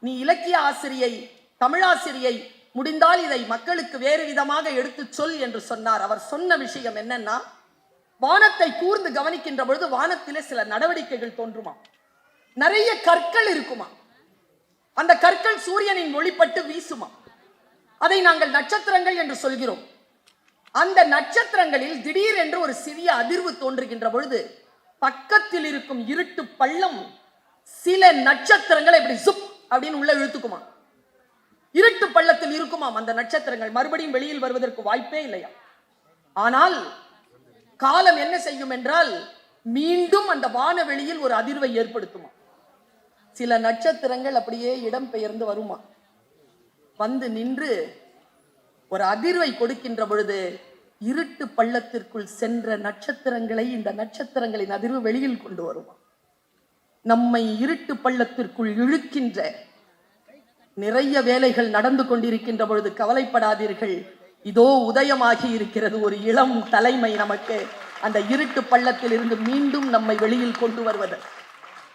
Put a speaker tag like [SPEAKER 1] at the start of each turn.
[SPEAKER 1] நீ இலக்கிய ஆசிரியை, தமிழாசிரியை, முடிந்தால் இதை மக்களுக்கு வேறு விதமாக எடுத்து சொல் என்று சொன்னார். அவர் சொன்ன விஷயம் என்னன்னா, வானத்தை கூர்ந்து கவனிக்கின்ற பொழுது வானத்திலே சில நடவடிக்கைகள் தோன்றுமா, நிறைய கற்கள் இருக்குமா, அந்த கற்கள் சூரியனின் ஒளிப்பட்டு வீசுமா, அதை நாங்கள் நட்சத்திரங்கள் என்று சொல்கிறோம். அந்த நட்சத்திரங்களில் திடீர் என்று ஒரு சிறிய அதிர்வு தோன்றுகின்ற பொழுது பக்கத்தில் இருக்கும் இருட்டு பள்ளம் சில நட்சத்திரங்களை இப்படி சுப் அப்படின்னு உள்ள இழுத்துக்குமா. இருட்டு பள்ளத்தில் இருக்குமாம் அந்த நட்சத்திரங்கள், மறுபடியும் வெளியில் வருவதற்கு வாய்ப்பே இல்லையா. ஆனால் காலம் என்ன செய்யும் என்றால், மீண்டும் அந்த வானவெளியில் ஒரு அதிர்வை ஏற்படுத்துமா. சில நட்சத்திரங்கள் அப்படியே இடம் பெயர்ந்து வருமா, வந்து நின்று ஒரு அதிர்வை கொடுக்கின்ற பொழுது இருட்டு பள்ளத்திற்குள் சென்ற நட்சத்திரங்களை இந்த நட்சத்திரங்களின் அதிர்வு வெளியில் கொண்டு வருமா. நம்மை இருட்டு பள்ளத்திற்குள் இழுக்கின்ற நிறைய வேலைகள் நடந்து கொண்டிருக்கின்ற பொழுது கவலைப்படாதீர்கள், இதோ உதயமாகி இருக்கிறது ஒரு இளம் தலைமை நமக்கு அந்த இருட்டு பள்ளத்தில் இருந்து மீண்டும் நம்மை வெளியில் கொண்டு வருவது.